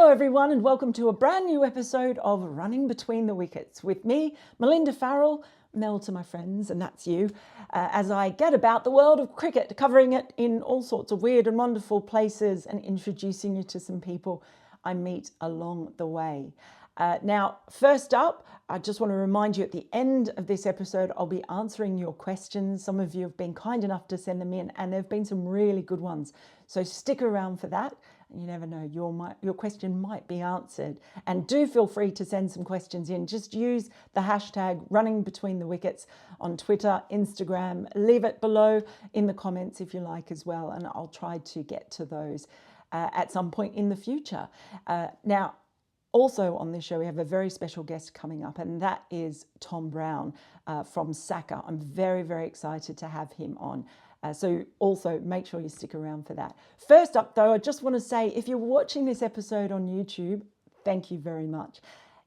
Hello everyone and welcome to a brand new episode of Running Between the Wickets with me, Melinda Farrell, Mel to my friends, and that's you, as I get about the world of cricket, covering it in all sorts of weird and wonderful places and introducing you to some people I meet along the way. Now, first up, I just want to remind you at the end of this episode, I'll be answering your questions. Some of you have been kind enough to send them in, and there have been some really good ones. So stick around for that. You never know, your question might be answered. And do feel free to send some questions in. Just use the hashtag Running Between the Wickets on Twitter, Instagram. Leave it below in the comments if you like as well, and I'll try to get to those at some point in the future. Now, also on this show, we have a very special guest coming up, and that is Tom Brown from SACA. I'm very, very excited to have him on. So also make sure you stick around for that. First up, though, I just want to say, if you're watching this episode on YouTube, thank you very much.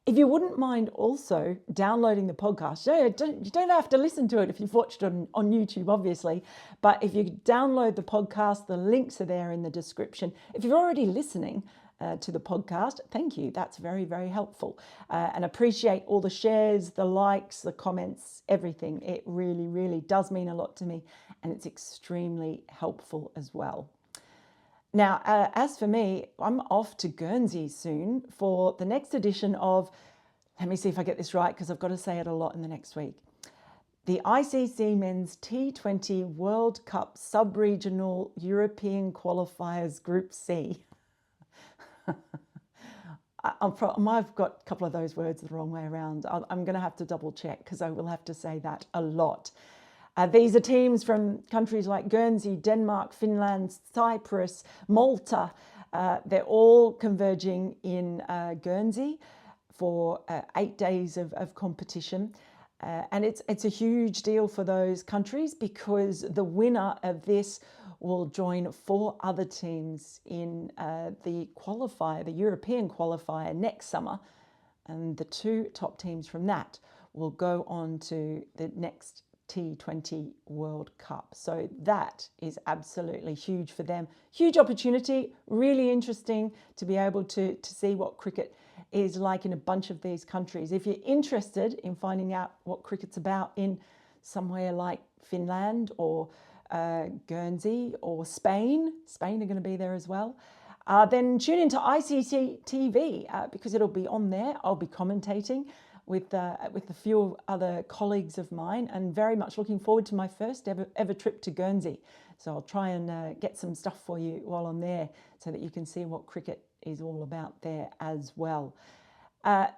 If you wouldn't mind also downloading the podcast, you don't have to listen to it if you've watched it on YouTube, obviously. But if you download the podcast, the links are there in the description. If you're already listening to the podcast, thank you. That's very, very helpful. And appreciate all the shares, the likes, the comments, everything. It really, really does mean a lot to me, and it's extremely helpful as well. Now, as for me, I'm off to Guernsey soon for the next edition of, let me see if I get this right, because I've got to say it a lot in the next week, the ICC Men's T20 World Cup Sub-Regional European Qualifiers Group C. I've got a couple of those words the wrong way around. I'm going to have to double check because I will have to say that a lot. These are teams from countries like Guernsey, Denmark, Finland, Cyprus, Malta. They're all converging in Guernsey for 8 days of competition. And it's a huge deal for those countries because the winner of this will join 4 other teams in the qualifier, the European qualifier next summer. And the 2 top teams from that will go on to the next T20 World Cup. So that is absolutely huge for them. Huge opportunity, really interesting to be able to see what cricket is like in a bunch of these countries. If you're interested in finding out what cricket's about in somewhere like Finland or Guernsey or Spain are going to be there as well, then tune into ICC TV because it'll be on there. I'll be commentating with a few other colleagues of mine, and very much looking forward to my first ever trip to Guernsey. So I'll try and get some stuff for you while I'm there so that you can see what cricket is all about there as well.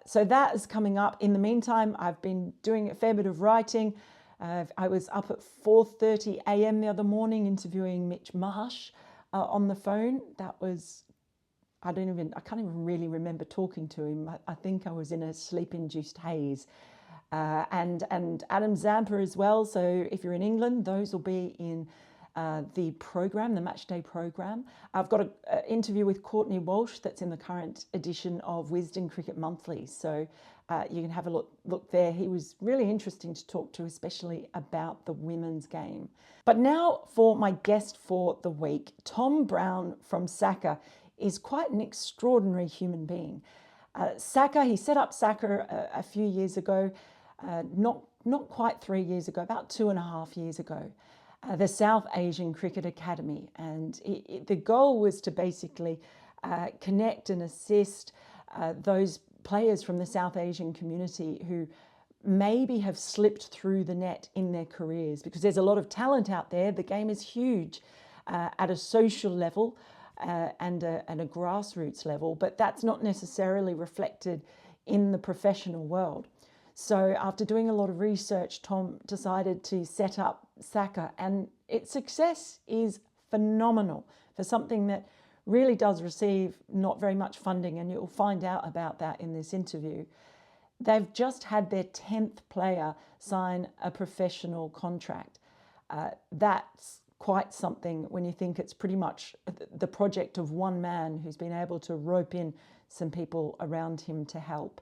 So that is coming up. In the meantime, I've been doing a fair bit of writing. I was up at 4:30 a.m. the other morning interviewing Mitch Marsh on the phone. That was, I can't even really remember talking to him. I think I was in a sleep-induced haze. And Adam Zampa as well. So if you're in England, those will be in the program, the matchday program. I've got an interview with Courtney Walsh that's in the current edition of Wisden Cricket Monthly. So you can have a look there. He was really interesting to talk to, especially about the women's game. But now for my guest for the week. Tom Brown from SACA is quite an extraordinary human being. SACA, he set up SACA a few years ago, not quite 3 years ago, about 2.5 years ago. The South Asian Cricket Academy, and the goal was to basically connect and assist those players from the South Asian community who maybe have slipped through the net in their careers, because there's a lot of talent out there. The game is huge at a social level and a grassroots level, but that's not necessarily reflected in the professional world. So after doing a lot of research, Tom decided to set up SACA, and its success is phenomenal for something that really does receive not very much funding, and you'll find out about that in this interview. They've just had their 10th player sign a professional contract. That's quite something when you think it's pretty much the project of one man who's been able to rope in some people around him to help.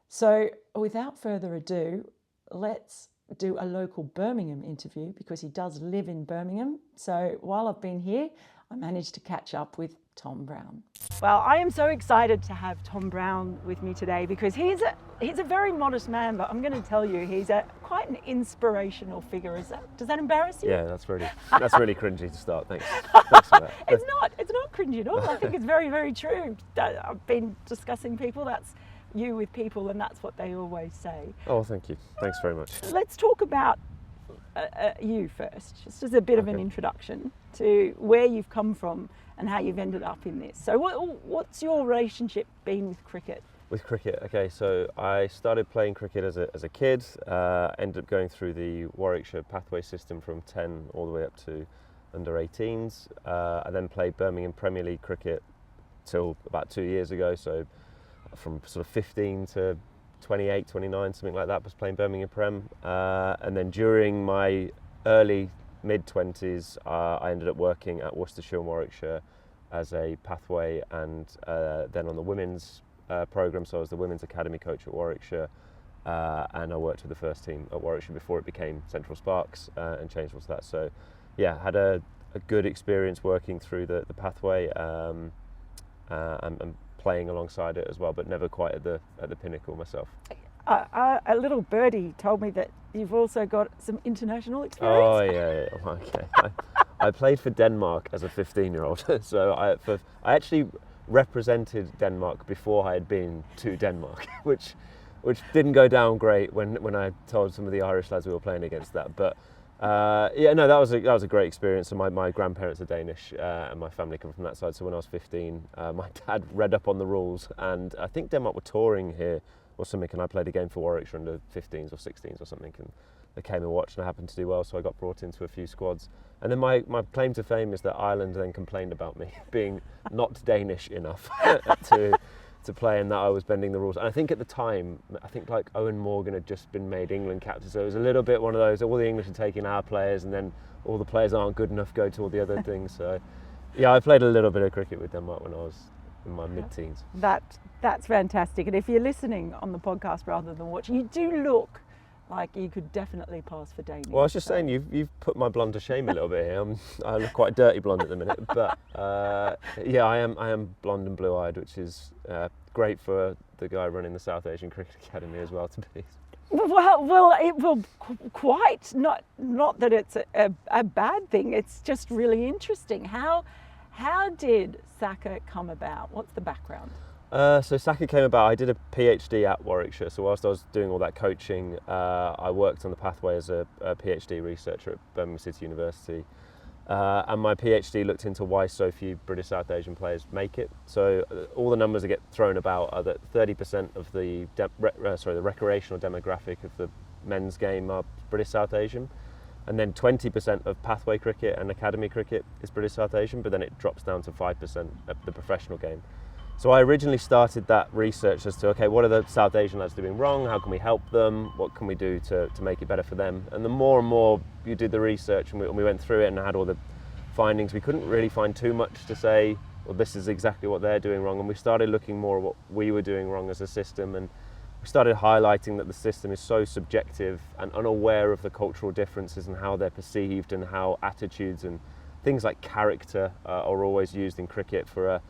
So without further ado, let's do a local Birmingham interview because he does live in Birmingham. So while I've been here, I managed to catch up with Tom Brown. Well, I am so excited to have Tom Brown with me today because he's a very modest man, but I'm going to tell you, he's quite an inspirational figure. Does that embarrass you? Yeah, that's really cringy to start. Thanks for that. It's not cringy at all. I think it's very, very true. I've been discussing people. That's you with people, and that's what they always say. Oh, thank you. Thanks very much. Let's talk about you first, just as a bit of an introduction to where you've come from and how you've ended up in this. So what's your relationship been with cricket? With cricket, okay, so I started playing cricket as a kid, ended up going through the Warwickshire pathway system from 10 all the way up to under 18s. I then played Birmingham Premier League cricket till about 2 years ago, so from sort of 15 to 28, 29, something like that, was playing Birmingham Prem. And then during my early mid-20s, I ended up working at Worcestershire and Warwickshire as a pathway and then on the women's programme, so I was the women's academy coach at Warwickshire, and I worked with the first team at Warwickshire before it became Central Sparks and changed all to that. So yeah, had a good experience working through the pathway and playing alongside it as well, but never quite at the pinnacle myself. A little birdie told me that you've also got some international experience. Oh yeah. Okay. I played for Denmark as a 15-year-old, so I actually represented Denmark before I had been to Denmark, which didn't go down great when I told some of the Irish lads we were playing against that. But that was a great experience. So my grandparents are Danish and my family come from that side. So when I was 15, my dad read up on the rules, and I think Denmark were touring here or something, and I played a game for Warwickshire under 15s or 16s or something, and they came and watched, and I happened to do well, so I got brought into a few squads. And then my claim to fame is that Ireland then complained about me being not Danish enough to play, and that I was bending the rules. And I think at the time, like Owen Morgan had just been made England captain, so it was a little bit one of those, all the English are taking our players, and then all the players aren't good enough, go to all the other things. So yeah, I played a little bit of cricket with Denmark when I was in my mid-teens. That's fantastic. And if you're listening on the podcast rather than watching, you do look like you could definitely pass for Danish. Well, I was just saying, you've put my blonde to shame a little bit here. I look quite dirty blonde at the minute, but yeah, I am blonde and blue-eyed, which is great for the guy running the South Asian Cricket Academy as well to be. Well, it will quite not that it's a bad thing. It's just really interesting. How did SACA come about? What's the background? So SACA came about, I did a PhD at Warwickshire, so whilst I was doing all that coaching, I worked on the pathway as a PhD researcher at Birmingham City University, and my PhD looked into why so few British South Asian players make it. So all the numbers that get thrown about are that 30% of the recreational demographic of the men's game are British South Asian, and then 20% of pathway cricket and academy cricket is British South Asian, but then it drops down to 5% of the professional game. So I originally started that research as to, okay, what are the South Asian lads doing wrong? How can we help them? What can we do to make it better for them? And the more and more you did the research and we went through it and had all the findings, we couldn't really find too much to say, well, this is exactly what they're doing wrong. And we started looking more at what we were doing wrong as a system, and we started highlighting that the system is so subjective and unaware of the cultural differences and how they're perceived, and how attitudes and things like character are always used in cricket for a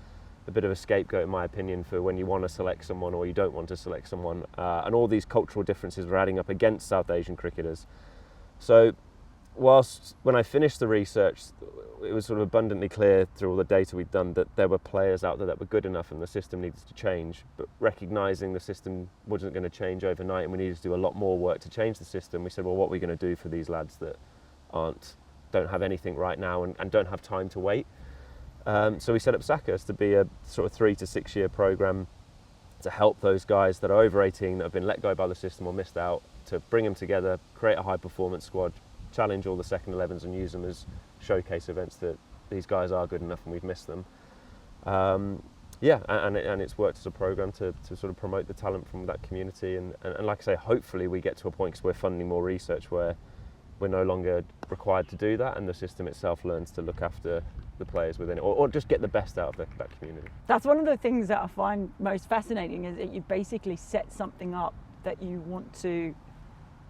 bit of a scapegoat, in my opinion, for when you want to select someone or you don't want to select someone, and all these cultural differences were adding up against South Asian cricketers. So whilst when I finished the research, it was sort of abundantly clear through all the data we'd done that there were players out there that were good enough and the system needed to change, but recognising the system wasn't going to change overnight and we needed to do a lot more work to change the system, we said, well, what are we going to do for these lads that don't have anything right now and don't have time to wait? So we set up SACA to be a sort of 3 to 6 year programme to help those guys that are over 18 that have been let go by the system or missed out, to bring them together, create a high performance squad, challenge all the second 11s and use them as showcase events that these guys are good enough and we've missed them. And it's worked as a programme to sort of promote the talent from that community, and like I say, hopefully we get to a point, because we're funding more research, where we're no longer required to do that and the system itself learns to look after the players within it, or just get the best out of that community. That's one of the things that I find most fascinating, is that you basically set something up that you want to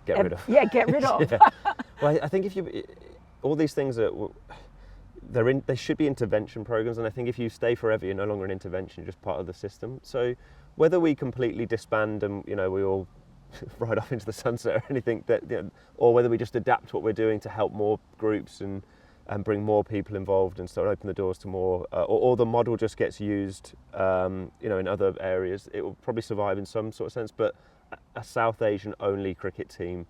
get rid of. Yeah, get rid of. Yeah. Well, I think all these things are, they should be intervention programs, and I think if you stay forever, you're no longer an intervention, you're just part of the system. So whether we completely disband and we all ride off into the sunset or anything, or whether we just adapt what we're doing to help more groups and bring more people involved and start open the doors to more, or the model just gets used in other areas, it will probably survive in some sort of sense. But a South Asian only cricket team,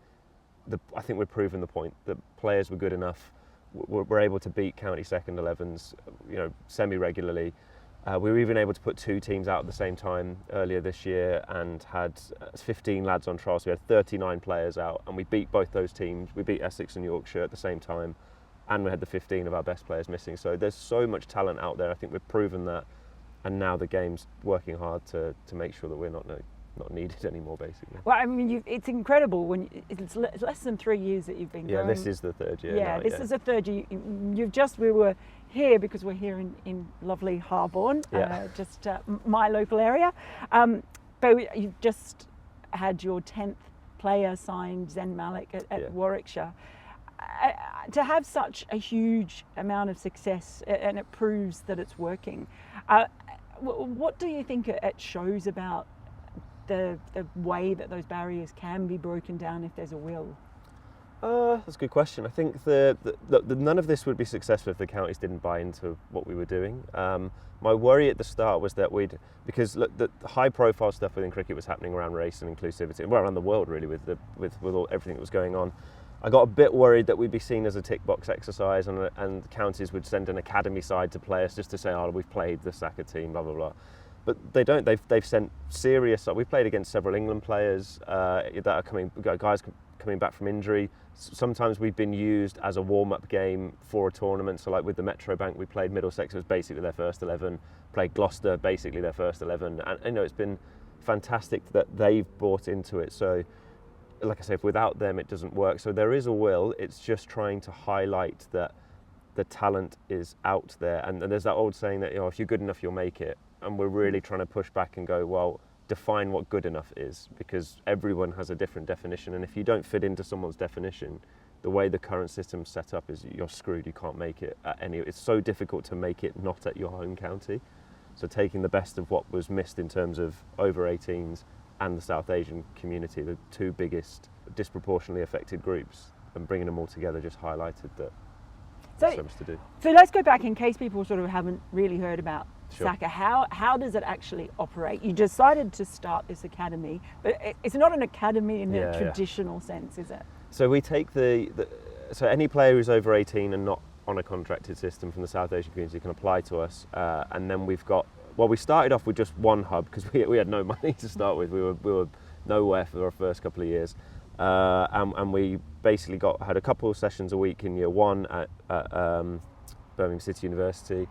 I think we've proven the point that players were good enough. We're able to beat county second 11s, semi-regularly. We were even able to put 2 teams out at the same time earlier this year and had 15 lads on trial, so we had 39 players out, and we beat both those teams. We beat Essex and Yorkshire at the same time, and we had the 15 of our best players missing. So there's so much talent out there. I think we've proven that, and now the game's working hard to make sure that we're not needed anymore, basically. Well, I mean, it's incredible when it's less than 3 years that you've been going. Yeah, this is the 3rd year. Yeah, now, this is the 3rd year. We were here because we're here in lovely Harborne, just my local area. But you've just had your 10th player signed, Zen Malik, at Warwickshire. To have such a huge amount of success, and it proves that it's working. What do you think it shows about the way that those barriers can be broken down if there's a will? That's a good question. I think the none of this would be successful if the counties didn't buy into what we were doing. My worry at the start was that because look, the high-profile stuff within cricket was happening around race and inclusivity, well, around the world really, with everything that was going on. I got a bit worried that we'd be seen as a tick box exercise, and counties would send an academy side to play us just to say, oh, we've played the SACA team, blah blah blah. But they don't. They've sent serious. We've played against several England players that are guys coming back from injury. Sometimes we've been used as a warm-up game for a tournament. So like with the Metro Bank, we played Middlesex. It was basically their first 11. Played Gloucester, basically their first 11. And it's been fantastic that they've bought into it. So, like I say, if without them, it doesn't work. So there is a will. It's just trying to highlight that the talent is out there. And there's that old saying that if you're good enough, you'll make it. And we're really trying to push back and go, well, define what good enough is, because everyone has a different definition, and if you don't fit into someone's definition, the way the current system's set up is you're screwed. You can't make it at any. It's so difficult to make it not at your home county. So taking the best of what was missed in terms of over 18s and the South Asian community, the 2 biggest disproportionately affected groups, and bringing them all together just highlighted that there's so much to do. So let's go back in case people sort of haven't really heard about Sure. SACA. How does it actually operate? You decided to start this academy, but it's not an academy in the traditional sense, is it? So we take so any player who's over 18 and not on a contracted system from the South Asian community can apply to us, and then we started off with just one hub because we had no money to start with. We were nowhere for our first couple of years, and we basically had a couple of sessions a week in year 1 at Birmingham City University.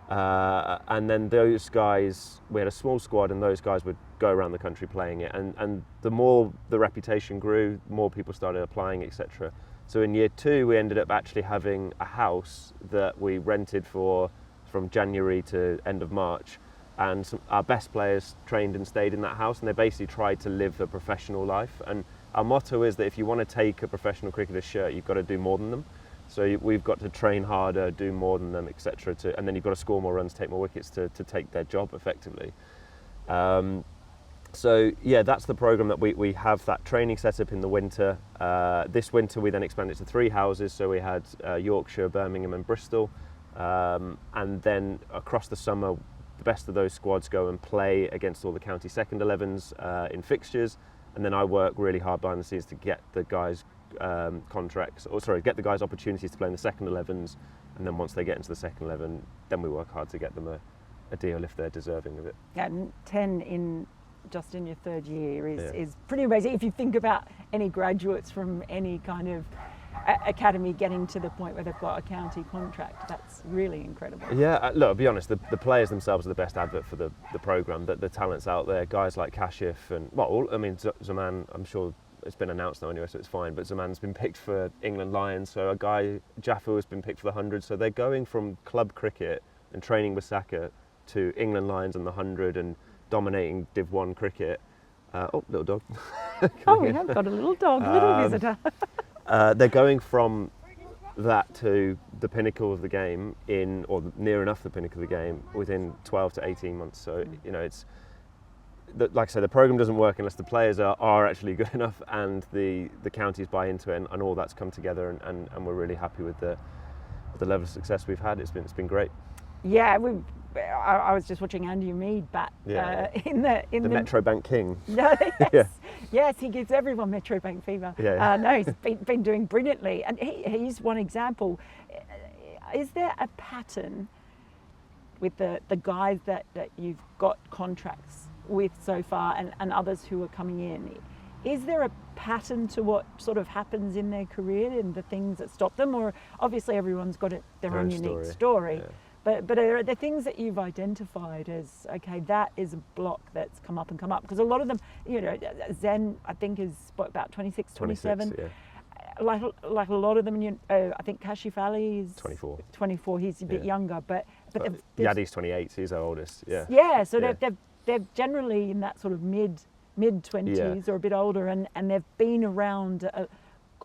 And then those guys, we had a small squad, and those guys would go around the country playing it. And the more the reputation grew, more people started applying, etc. So in year 2, we ended up actually having a house that we rented from January to end of March. And our best players trained and stayed in that house, and they basically tried to live a professional life. And our motto is that if you want to take a professional cricketer's shirt, you've got to do more than them. So we've got to train harder, do more than them, etc. And then you've got to score more runs, take more wickets to take their job effectively. So yeah, that's the program that we have that training set up in the winter. This winter we then expanded to 3 houses. So we had Yorkshire, Birmingham and Bristol. And then across the summer, the best of those squads go and play against all the county second 11s in fixtures. And then I work really hard behind the scenes to get the guys get the guys opportunities to play in the second 11s, and then once they get into the second 11, then we work hard to get them a deal if they're deserving of it. And 10 in your 3rd year is pretty amazing. If you think about any graduates from any kind of academy getting to the point where they've got a county contract, that's really incredible. Yeah, look, I'll be honest, the players themselves are the best advert for the programme. The talent's out there, guys like Kashif and, Zaman, I'm sure it's been announced now anyway, so it's fine, but Zaman's been picked for England Lions, so a guy, Jaffa, has been picked for the 100, so they're going from club cricket and training with SACA to England Lions and the 100 and dominating Div 1 cricket. Little dog. We have got a little dog, little visitor. They're going from that to the pinnacle of the game or near enough the pinnacle of the game within 12 to 18 months. So, it's, like I said, the program doesn't work unless the players are actually good enough and the counties buy into it, and all that's come together, and we're really happy with the level of success we've had. It's been great. Yeah, I was just watching Andy Mead bat in the Metro Bank King. No, yes, Yeah. yes, he gives everyone Metro Bank fever. Yeah. No, he's been doing brilliantly, and he's one example. Is there a pattern with the guys that you've got contracts with so far, and others who are coming in? Is there a pattern to what sort of happens in their career and the things that stop them? Or obviously everyone's got their own unique story. Yeah. But are there things that you've identified as, okay, that is a block that's come up? Because a lot of them, Zen, I think, is about 26, 27. Yeah. Like a lot of them, I think Kashi Fali is 24. 24, he's a bit younger. But Yadi's 28, he's our oldest. Yeah. Yeah, so they're generally in that sort of mid-20s or a bit older, and they've been around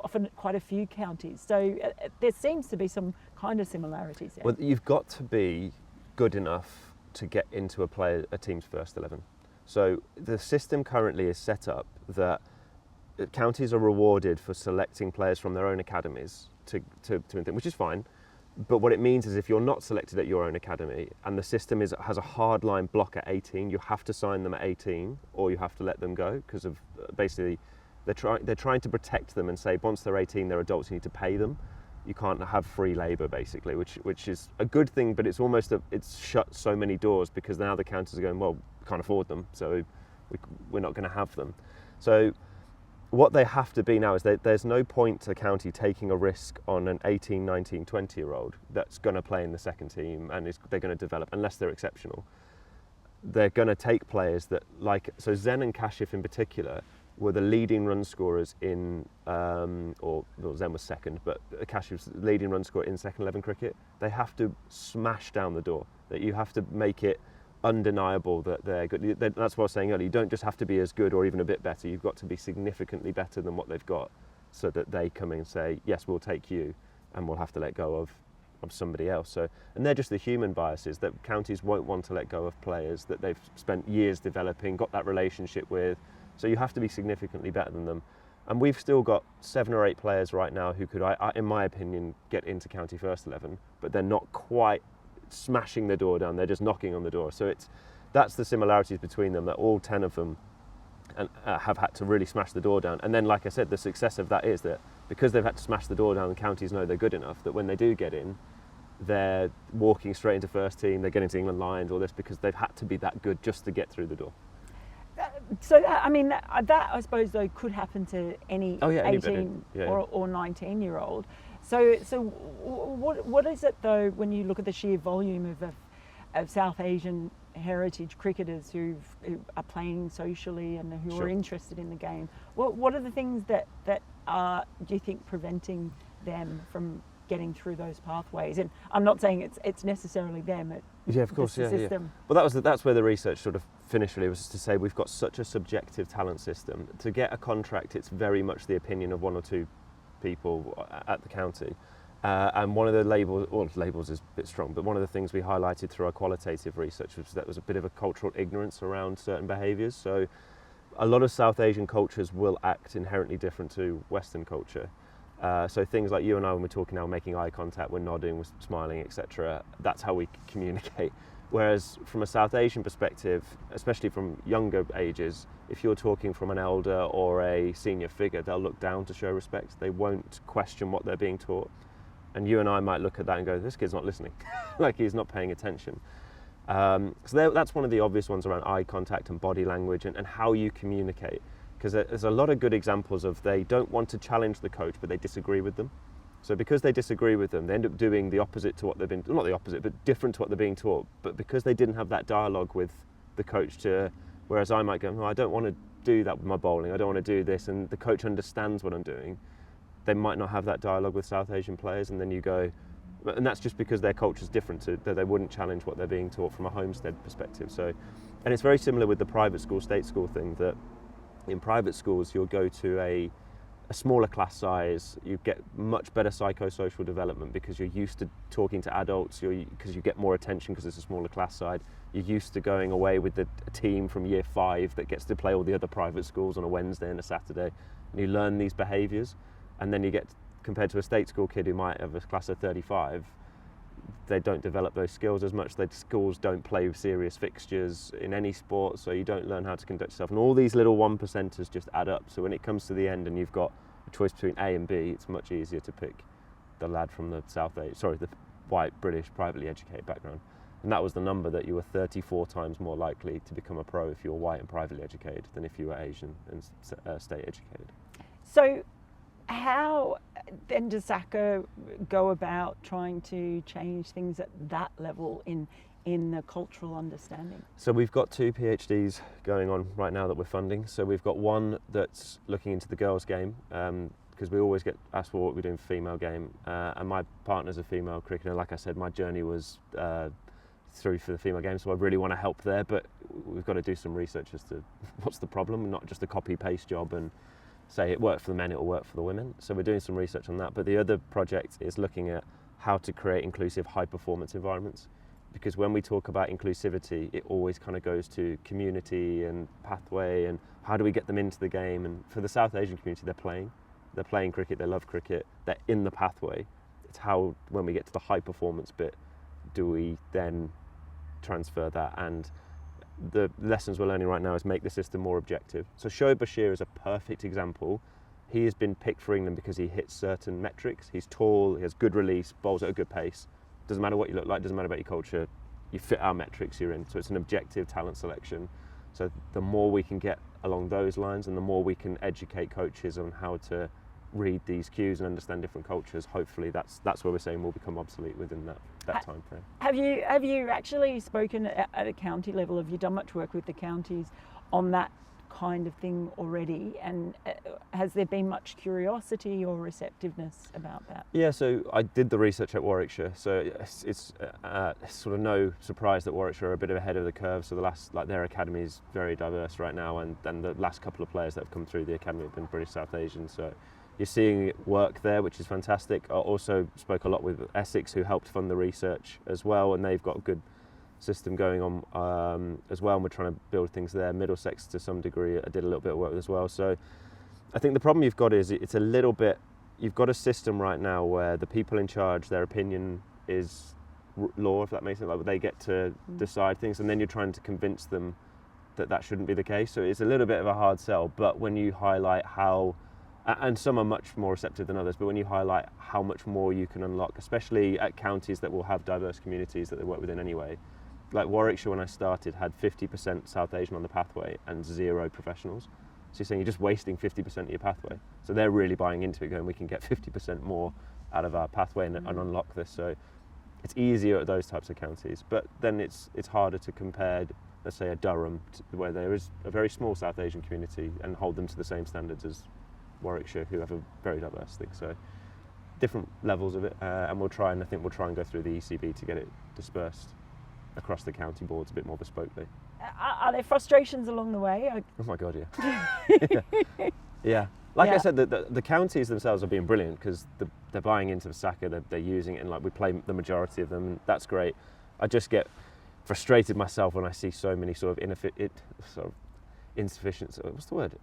often quite a few counties. So there seems to be some kind of similarities there. Well, you've got to be good enough to get into a team's first 11. So the system currently is set up that counties are rewarded for selecting players from their own academies to which is fine. But what it means is if you're not selected at your own academy and the system has a hard line block at 18, you have to sign them at 18 or you have to let them go, because of basically they're trying to protect them and say once they're 18 they're adults, you need to pay them. You can't have free labour basically, which is a good thing, but it's almost it's shut so many doors, because now the counties are going, well, we can't afford them, so we're not going to have them. So what they have to be now is there's no point to the county taking a risk on an 18, 19, 20-year-old that's going to play in the second team and they're going to develop, unless they're exceptional. They're going to take players that, so Zen and Kashif in particular were the leading run scorers in, Zen was second, but Kashif's leading run scorer in second 11 cricket. They have to smash down the door, that you have to make it undeniable that they're good. That's what I was saying earlier. You don't just have to be as good or even a bit better. You've got to be significantly better than what they've got, so that they come in and say, yes, we'll take you, and we'll have to let go of somebody else. So, and they're just the human biases that counties won't want to let go of players that they've spent years developing, got that relationship with. So you have to be significantly better than them. And we've still got 7 or 8 players right now who could, in my opinion, get into county first 11, but they're not quite smashing the door down, they're just knocking on the door. So that's the similarities between them, that all 10 of them have had to really smash the door down. And then, like I said, the success of that is that because they've had to smash the door down, the counties know they're good enough that when they do get in, they're walking straight into first team, they're getting to England Lions, all this, because they've had to be that good just to get through the door. So, I mean, that I suppose, though, could happen to any 18 or 19-year-old. So what is it, though, when you look at the sheer volume of South Asian heritage cricketers who are playing socially and who are interested in the game? What are the things that are, do you think, preventing them from getting through those pathways? And I'm not saying it's necessarily them. Of course, the system. Well, that's where the research sort of finished, really, was to say we've got such a subjective talent system. To get a contract, it's very much the opinion of 1 or 2 people at the county. And one of the labels is a bit strong, but one of the things we highlighted through our qualitative research was that was a bit of a cultural ignorance around certain behaviours. So a lot of South Asian cultures will act inherently different to Western culture. So things like you and I, when we're talking now, making eye contact, we're nodding, we're smiling, etc. That's how we communicate. Whereas from a South Asian perspective, especially from younger ages, if you're talking from an elder or a senior figure, they'll look down to show respect. They won't question what they're being taught. And you and I might look at that and go, this kid's not listening, like he's not paying attention. So that's one of the obvious ones around eye contact and body language and how you communicate. Because there's a lot of good examples of they don't want to challenge the coach, but they disagree with them. So because they disagree with them, they end up doing the opposite to what they've been, not the opposite, but different to what they're being taught. But because they didn't have that dialogue with the coach whereas I might go, no, I don't want to do that with my bowling, I don't want to do this, and the coach understands what I'm doing, they might not have that dialogue with South Asian players, and then you go, and that's just because their culture's different, that they wouldn't challenge what they're being taught from a homestead perspective. So, and it's very similar with the private school, state school thing, that in private schools you'll go to a smaller class size, you get much better psychosocial development because you're used to talking to adults, because you get more attention because it's a smaller class size. You're used to going away with a team from year 5 that gets to play all the other private schools on a Wednesday and a Saturday, and you learn these behaviours, and then you get, compared to a state school kid who might have a class of 35, they don't develop those skills as much. The schools don't play serious fixtures in any sport, so you don't learn how to conduct yourself. And all these little 1%ers just add up. So when it comes to the end and you've got a choice between A and B, it's much easier to pick the lad from the the white British privately educated background. And that was the number, that you were 34 times more likely to become a pro if you were white and privately educated than if you were Asian and state educated. So how then does SACA go about trying to change things at that level in the cultural understanding? So we've got 2 PhDs going on right now that we're funding. So we've got one that's looking into the girls' game, because we always get asked for what we're doing for female game, and my partner's a female cricketer. Like I said, my journey was through for the female game, so I really want to help there, but we've got to do some research as to what's the problem, not just a copy-paste job and say it worked for the men, it'll work for the women. So we're doing some research on that. But the other project is looking at how to create inclusive high-performance environments, because when we talk about inclusivity, it always kind of goes to community and pathway and how do we get them into the game. And for the South Asian community, they're playing cricket, they love cricket, they're in the pathway. It's how, when we get to the high-performance bit, do we then transfer that? And the lessons we're learning right now is make the system more objective. So Shoaib Bashir is a perfect example. He has been picked for England because he hits certain metrics. He's tall, he has good release, bowls at a good pace. Doesn't matter what you look like, doesn't matter about your culture, you fit our metrics, you're in. So it's an objective talent selection. So the more we can get along those lines and the more we can educate coaches on how to read these cues and understand different cultures, hopefully that's where we're saying we'll become obsolete within that time frame. Have you actually spoken at a county level? Have you done much work with the counties on that kind of thing already? And has there been much curiosity or receptiveness about that? Yeah, so I did the research at Warwickshire, so it's sort of no surprise that Warwickshire are a bit ahead of the curve. So their academy is very diverse right now, and then the last couple of players that have come through the academy have been British South Asian. So you're seeing it work there, which is fantastic. I also spoke a lot with Essex, who helped fund the research as well, and they've got a good system going on as well, and we're trying to build things there. Middlesex, to some degree, I did a little bit of work with as well. So I think the problem you've got is it's a little bit, you've got a system right now where the people in charge, their opinion is law, if that makes sense. Like, they get to decide things, and then you're trying to convince them that shouldn't be the case. So it's a little bit of a hard sell, but when you highlight how, and some are much more receptive than others, but when you highlight how much more you can unlock, especially at counties that will have diverse communities that they work within anyway. Like Warwickshire, when I started, had 50% South Asian on the pathway and 0 professionals. So you're saying you're just wasting 50% of your pathway. So they're really buying into it, going, we can get 50% more out of our pathway and unlock this. So it's easier at those types of counties, but then it's harder to compare, let's say, a Durham, where there is a very small South Asian community, and hold them to the same standards as Warwickshire, who have a very diverse thing. So different levels of it, and I think we'll try and go through the ECB to get it dispersed across the county boards a bit more bespokely. Are there frustrations along the way? Oh my God, yeah. Yeah. Like I said, the counties themselves are being brilliant because they're buying into the SACA, they're using it, and like we play the majority of them, and that's great. I just get frustrated myself when I see so many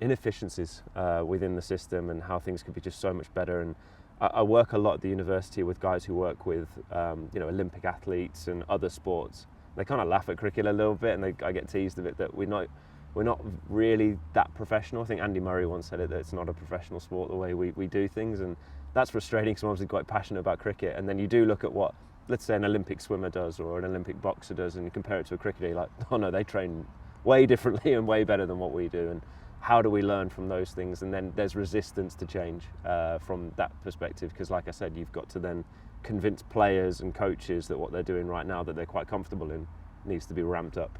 inefficiencies within the system, and how things could be just so much better. And I work a lot at the university with guys who work with Olympic athletes and other sports. They kind of laugh at cricket a little bit, and I get teased a bit that we're not really that professional. I think Andy Murray once said it, that it's not a professional sport the way we do things, and that's frustrating because I'm obviously quite passionate about cricket. And then you do look at what, let's say, an Olympic swimmer does or an Olympic boxer does, and you compare it to a cricketer, you're like, oh no, they train way differently and way better than what we do. And how do we learn from those things? And then there's resistance to change from that perspective, because like I said, you've got to then convince players and coaches that what they're doing right now, that they're quite comfortable in, needs to be ramped up.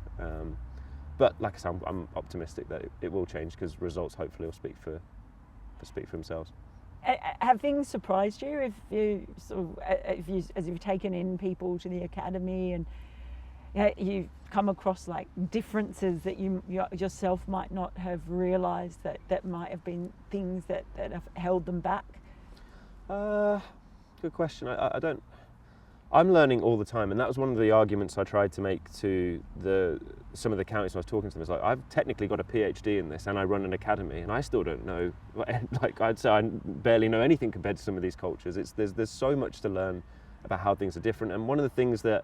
But like I said, I'm optimistic that it will change, because results hopefully will speak for themselves. Have things surprised you as you've taken in people to the academy, and you've come across like differences that you yourself might not have realised that might have been things that have held them back? Good question. I don't. I'm learning all the time, and that was one of the arguments I tried to make to some of the counties when I was talking to them. It's like, I've technically got a PhD in this, and I run an academy, and I still don't know. Like, I'd say I barely know anything compared to some of these cultures. There's so much to learn about how things are different. And one of the things that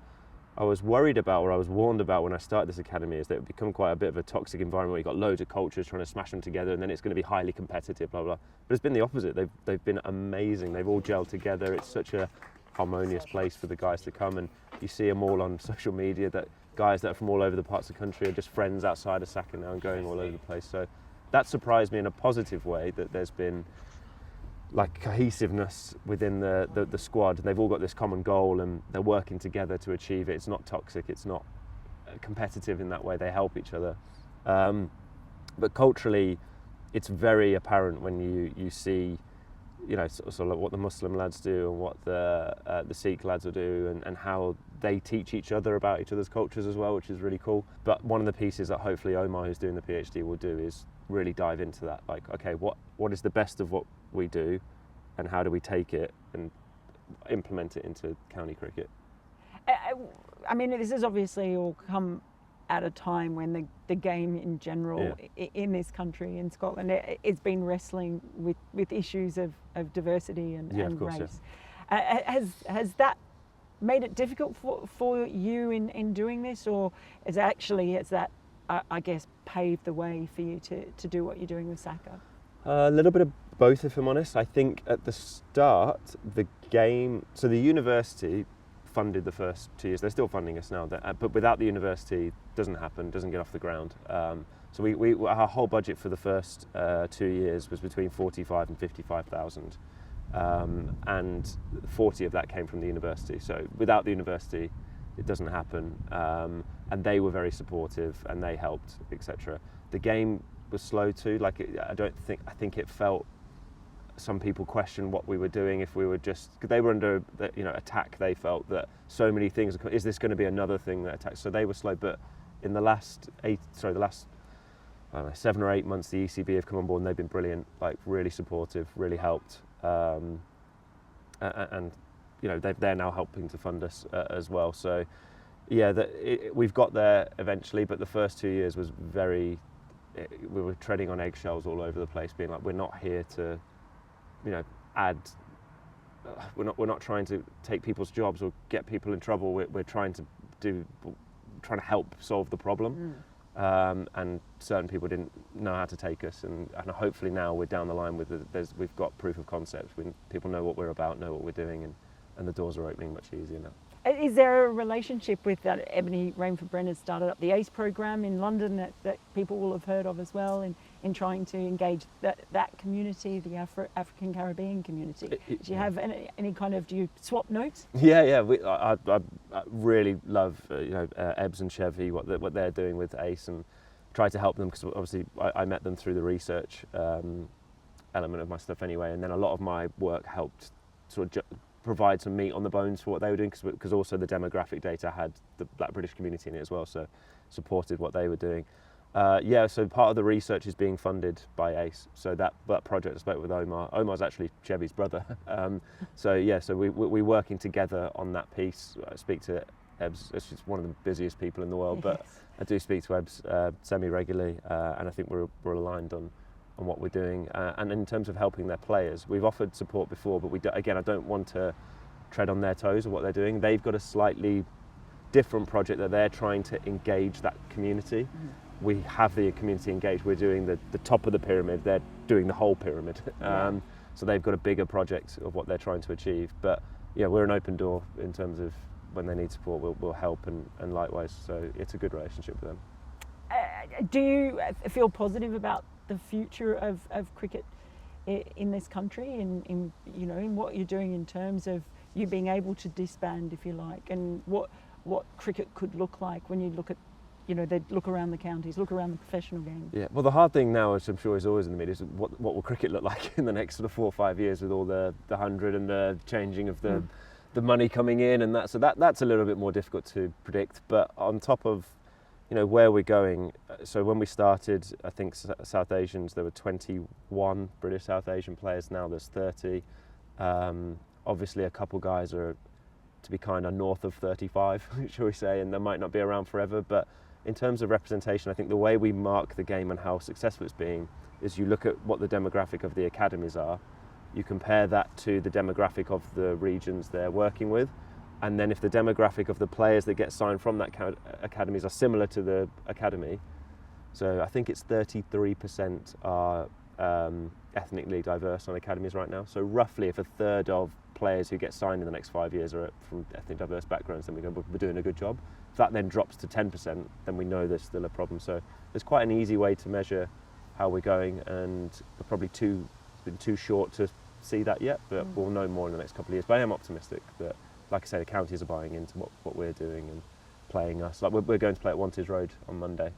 I was worried about, or I was warned about when I started this academy, is that it would become quite a bit of a toxic environment where you've got loads of cultures trying to smash them together, and then it's going to be highly competitive, blah, blah. But it's been the opposite. They've been amazing. They've all gelled together. It's such a harmonious place for the guys to come, and you see them all on social media, that guys that are from all over the parts of the country are just friends outside of SACA now and going all over the place. So that surprised me in a positive way, that there's been like cohesiveness within the squad. They've all got this common goal and they're working together to achieve it. It's not toxic, it's not competitive in that way, they help each other. But culturally, it's very apparent when you see, you know, sort of like what the Muslim lads do and what the Sikh lads will do, and how they teach each other about each other's cultures as well, which is really cool. But one of the pieces that hopefully Omar, who's doing the PhD, will do is really dive into that. Like, okay, what is the best of what we do, and how do we take it and implement it into county cricket? I mean, this has obviously all come at a time when the game in general in this country, in Scotland, it's been wrestling with issues of diversity and race. Has that made it difficult for you in doing this, or has that I guess paved the way for you to do what you're doing with SACA? A little bit of both, if I'm honest. I think at the start, the university funded the first 2 years. They're still funding us now, but without the university, it doesn't get off the ground. So our whole budget for the first 2 years was between 45 and 55,000, and 40 of that came from the university. So without the university, it doesn't happen. And they were very supportive, and they helped, etc. The game was slow too. I think it felt, some people questioned what we were doing, if we were just, because they were under attack. They felt that so many things, is this going to be another thing that attacks? So they were slow. But in the last 7 or 8 months, the ECB have come on board, and they've been brilliant, like really supportive, really helped, and they're now helping to fund us as well. So yeah, we've got there eventually, but the first 2 years was we were treading on eggshells all over the place, being like, we're not here to we're not trying to take people's jobs or get people in trouble. We're trying to help solve the problem. And certain people didn't know how to take us, and hopefully now we're down the line with we've got proof of concept. People know what we're about, know what we're doing, and the doors are opening much easier now. Is there a relationship with that? Ebony Rainford Brenner started up the ACE program in London that people will have heard of as well, in trying to engage that community, the African Caribbean community. Do you have any kind of, do you swap notes? Yeah. I really love Ebbs and Chevy, what they're doing with ACE, and try to help them, because obviously I met them through the research element of my stuff anyway, and then a lot of my work helped sort of provide some meat on the bones for what they were doing, because also the demographic data had the Black British community in it as well, so supported what they were doing. So part of the research is being funded by ACE. So that project I spoke with Omar. Omar's actually Chevy's brother. So we're working together on that piece. I speak to Ebbs. She's one of the busiest people in the world, but I do speak to Ebbs semi-regularly, and I think we're aligned on what we're doing. And in terms of helping their players, we've offered support before, but I don't want to tread on their toes of what they're doing. They've got a slightly different project that they're trying to engage that community. We have the community engaged. We're doing the top of the pyramid. They're doing the whole pyramid. So they've got a bigger project of what they're trying to achieve. But yeah, we're an open door in terms of when they need support, we'll help, and likewise. So it's a good relationship with them. Do you feel positive about the future of cricket in this country, in what you're doing in terms of you being able to disband, if you like, and what cricket could look like when you look at, they look around the counties, look around the professional game? Yeah, well, the hard thing now, as I'm sure is always in the media, is what will cricket look like in the next sort of 4 or 5 years, with all the 100 and the changing of the the money coming in, and that's a little bit more difficult to predict. But on top of, where we're going, so when we started, I think South Asians, there were 21 British South Asian players. Now there's 30. Obviously, a couple guys are, to be kind, are north of 35, shall we say, and they might not be around forever. But in terms of representation, I think the way we mark the game and how successful it's been is you look at what the demographic of the academies are, you compare that to the demographic of the regions they're working with, and then if the demographic of the players that get signed from that academies are similar to the academy, so I think it's 33% are ethnically diverse on academies right now. So roughly, if a third of players who get signed in the next 5 years are from ethnic diverse backgrounds, then we're doing a good job. If that then drops to 10%, then we know there's still a problem. So there's quite an easy way to measure how we're going, and we're probably been too short to see that yet, but we'll know more in the next couple of years. But I am optimistic that, like I say, the counties are buying into what we're doing and playing us. Like we're going to play at Wantage Road on Monday,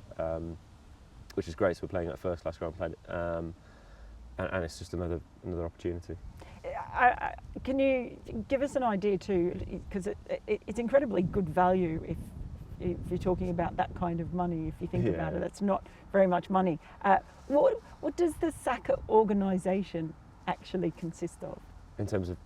which is great. So we're playing at first class ground, and it's just another opportunity. Can you give us an idea too, because it's incredibly good value if you're talking about that kind of money. If you think about it, that's not very much money. What does the SACA organisation actually consist of? In terms of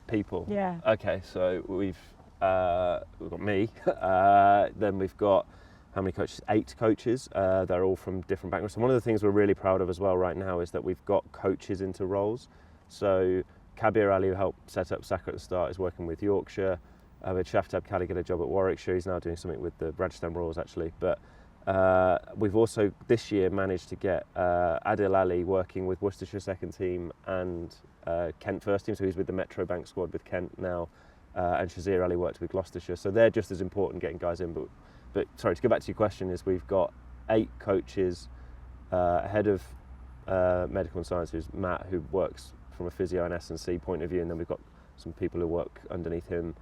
people? Yeah. Okay, so we've got me, then we've got, how many coaches? 8 coaches. They're all from different backgrounds. So one of the things we're really proud of as well right now is that we've got coaches into roles. So Kabir Ali, who helped set up SACA at the start, is working with Yorkshire. We had Shaftab Kali get a job at Warwickshire. He's now doing something with the Rajasthan Royals actually. But we've also this year managed to get Adil Ali working with Worcestershire second team and Kent first team. So he's with the Metro Bank squad with Kent now. And Shazir Ali worked with Gloucestershire. So they're just as important getting guys in. But sorry, to go back to your question, is we've got 8 coaches, head of medical and science, who's Matt, who works from a physio and S&C point of view, and then we've got some people who work underneath him,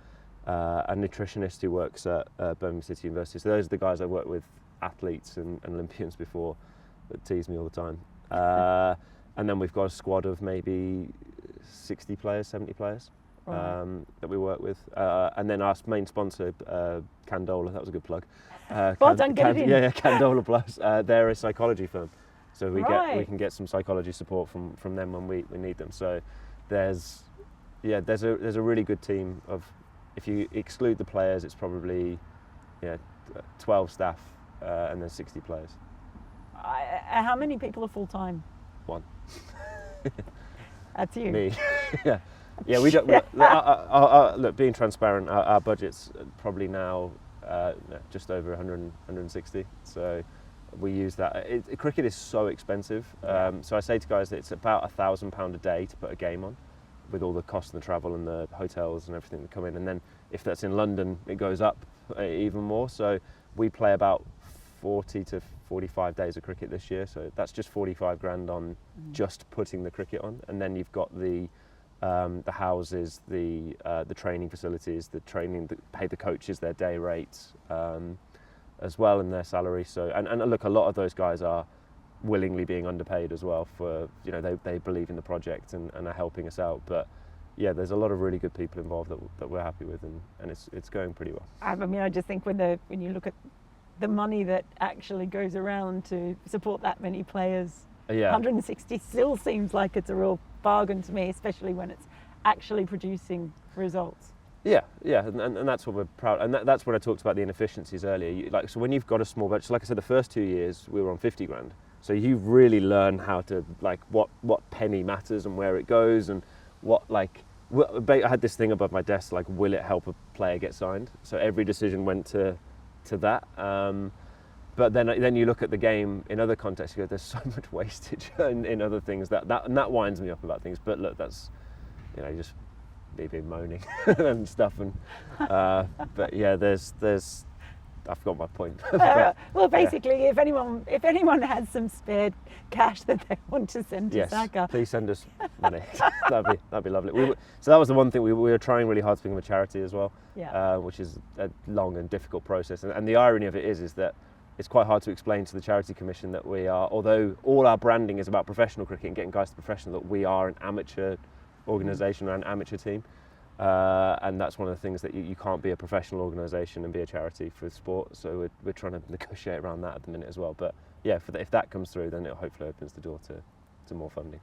a nutritionist who works at Birmingham City University. So those are the guys I worked with, athletes and Olympians before, that tease me all the time. And then we've got a squad of maybe 60 players, 70 players. That we work with, and then our main sponsor, Candola, that was a good plug. Well done, get it in. Yeah, Candola Plus. They're a psychology firm, so we can get some psychology support from them when we need them. So there's a really good team of, if you exclude the players, it's probably 12 staff and then 60 players. How many people are full time? 1. That's you. Me. Yeah. Yeah, we don't. Look, being transparent, our budget's probably now just over 160. So we use that. Cricket is so expensive. So I say to guys that it's about £1,000 a day to put a game on, with all the cost and the travel and the hotels and everything that come in. And then if that's in London, it goes up even more. So we play about 40 to 45 days of cricket this year. So that's just 45 grand on just putting the cricket on. And then you've got the houses, the training facilities, the training, pay the coaches their day rates as well, and their salary. So and look, a lot of those guys are willingly being underpaid as well for, they believe in the project and are helping us out. But yeah, there's a lot of really good people involved that we're happy with, and it's going pretty well. I mean, I just think when you look at the money that actually goes around to support that many players, 160 still seems like it's a real bargain to me, especially when it's actually producing results. Yeah, and that's what we're proud, and that's what I talked about, the inefficiencies earlier. So when you've got a small budget, so like I said, the first 2 years we were on 50 grand. So you really learn how to, what penny matters and where it goes, and I had this thing above my desk, will it help a player get signed? So every decision went to that. But then you look at the game in other contexts, you go, there's so much wastage in other things that winds me up about things. But look, that's just me being moaning and stuff. And but yeah, there's I forgot my point. Well, basically, if anyone has some spare cash that they want to send to SACA, please send us money. that'd be lovely. So that was the one thing we were trying really hard to become a charity as well, which is a long and difficult process. And the irony of it is that it's quite hard to explain to the Charity Commission that we are, although all our branding is about professional cricket and getting guys to professional, that we are an amateur organisation or an amateur team. and that's one of the things that you can't be a professional organisation and be a charity for sport. So we're trying to negotiate around that at the minute as well. But yeah, if that comes through, then it hopefully opens the door to more funding.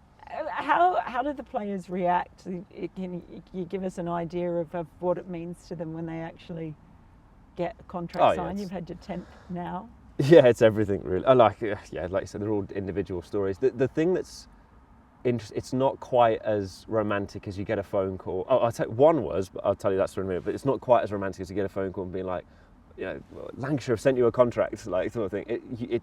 How do the players react? Can you give us an idea of what it means to them when they actually get a contract signed? You've had your 10th now. Yeah, it's everything really. Like you said, they're all individual stories. The thing that's interesting, it's not quite as romantic as you get a phone call. Oh, I'll tell you that story in a minute, but it's not quite as romantic as you get a phone call and being like, Lancashire have sent you a contract, like sort of thing.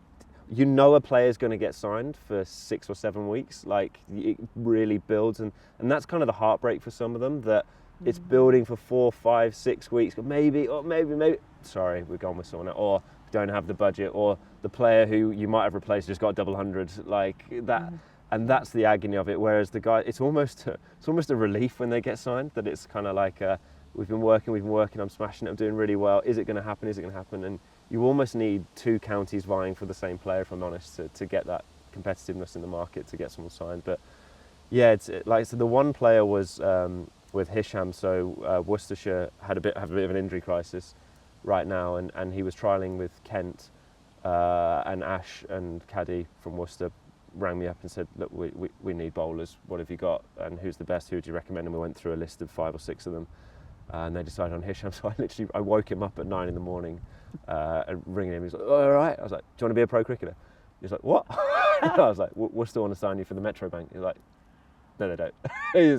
You know a player's going to get signed for 6 or 7 weeks. Like it really builds, and that's kind of the heartbreak for some of them, that it's building for 4, 5, 6 weeks. Maybe. Sorry, we're gone with someone else, or don't have the budget, or the player who you might have replaced just got a double hundred, like that. And that's the agony of it. Whereas the guy, it's almost a relief when they get signed. That it's kind of like we've been working. I'm smashing it. I'm doing really well. Is it going to happen? Is it going to happen? And you almost need 2 counties vying for the same player, if I'm honest, to get that competitiveness in the market to get someone signed. But yeah, so the one player was with Hisham. So Worcestershire have a bit of an injury crisis right now, and he was trialling with Kent, and Ash and Caddy from Worcester rang me up and said, look, we need bowlers. What have you got? And who's the best? Who would you recommend? And we went through a list of 5 or 6 of them. And they decided on Hisham. So I woke him up at 9 in the morning and ringing him. He's like, oh, all right. I was like, do you want to be a pro cricketer? He's like, what? I was like, we'll still want to sign you for the Metro Bank. He's like, no, they don't.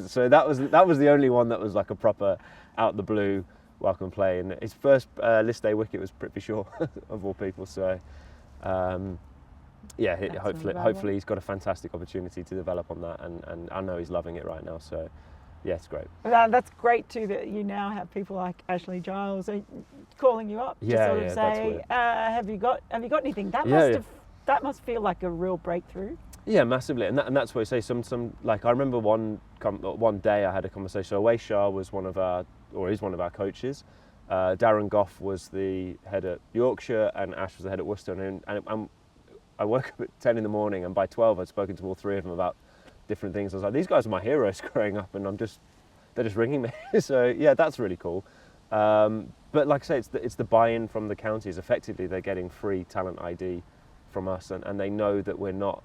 So that was the only one that was like a proper out the blue welcome play. And his first list day wicket was Prithvi Shaw, of all people. So hopefully he's got a fantastic opportunity to develop on that, and I know he's loving it right now. So yeah, it's great. That's great too, that you now have people like Ashley Giles calling you up to sort of say, have you got anything? That must feel like a real breakthrough. Yeah, massively, and that's what I say. Some like I remember one day I had a conversation. So Awais Shah was is one of our coaches. Darren Goff was the head at Yorkshire, and Ash was the head at Worcester. And I woke up at 10 in the morning, and by 12 I'd spoken to all 3 of them about different things. I was like, these guys are my heroes growing up, and they're just ringing me. So yeah, that's really cool. But like I say, it's the buy-in from the counties. Effectively, they're getting free talent ID from us, and they know that we're not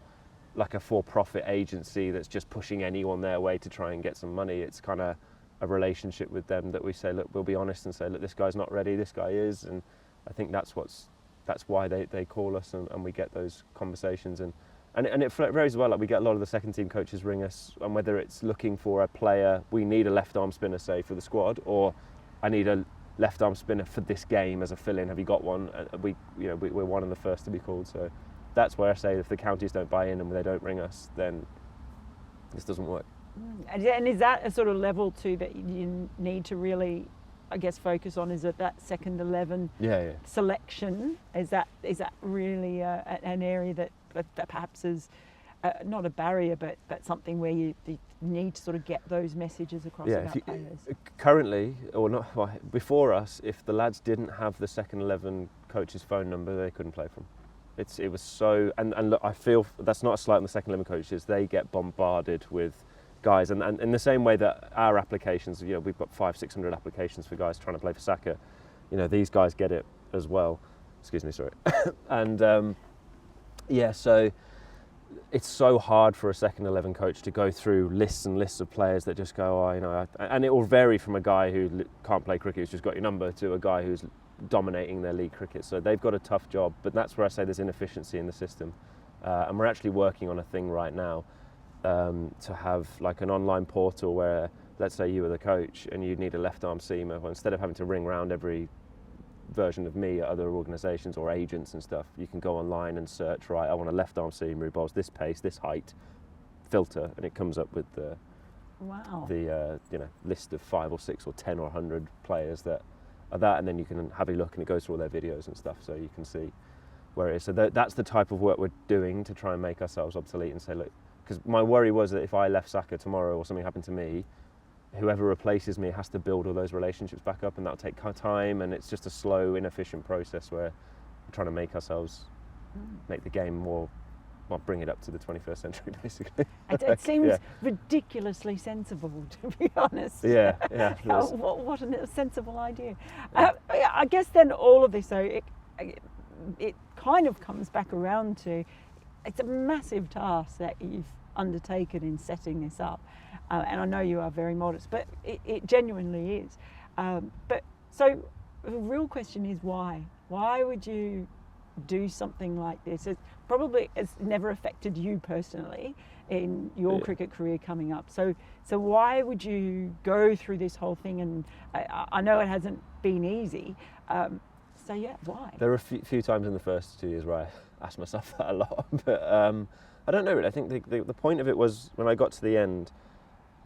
like a for-profit agency that's just pushing anyone their way to try and get some money. It's kind of a relationship with them that we say, look, we'll be honest and say, look, this guy's not ready, this guy is. And I think that's why they call us, and we get those conversations. And it varies well. Like we get a lot of the second team coaches ring us, and whether it's looking for a player, we need a left arm spinner, say, for the squad, or I need a left arm spinner for this game as a fill-in. Have you got one? We're one of the first to be called. So that's where I say, if the counties don't buy in and they don't ring us, then this doesn't work. And is that a sort of level too that you need to really, I guess, focus on? Is it that second 11 selection? Is that really an area that perhaps is not a barrier, but something where you need to sort of get those messages across about players? Currently, or not, before us, if the lads didn't have the second 11 coach's phone number, they couldn't play from. It was so, and look, I feel that's not a slight on the second 11 coaches. They get bombarded with guys, and in the same way that our applications, we've got 500-600 applications for guys trying to play for SACA. These guys get it as well. Excuse me, sorry. And so it's so hard for a second 11 coach to go through lists and lists of players that just go, and it will vary from a guy who can't play cricket, who's just got your number, to a guy who's dominating their league cricket. So they've got a tough job, but that's where I say there's inefficiency in the system. And we're actually working on a thing right now to have like an online portal where, let's say you were the coach and you need a left arm seamer, well, instead of having to ring round every version of me at other organisations or agents and stuff, you can go online and search, right, I want a left arm seamer who bowls this pace, this height, filter, and it comes up with the list of 5 or 6 or 10 or 100 players that are that, and then you can have a look and it goes through all their videos and stuff, so you can see where it is. So that's the type of work we're doing to try and make ourselves obsolete and say, look, because my worry was that if I left SACA tomorrow or something happened to me, whoever replaces me has to build all those relationships back up, and that'll take time, and it's just a slow, inefficient process where we're trying to make ourselves make the game more well, bring it up to the 21st century, basically. It seems Yeah. ridiculously sensible, to be honest. Yeah, yeah. What a sensible idea. I guess then all of this, though, it kind of comes back around to, it's a massive task that you've undertaken in setting this up. And I know you are very modest, but it genuinely is. But so the real question is why? Why would you do something like this? It's never affected you personally in your cricket career coming up. So why would you go through this whole thing? And I know it hasn't been easy. So yeah, why? There were a few times in the first 2 years where I asked myself that a lot, but I don't know really. I think the point of it was when I got to the end,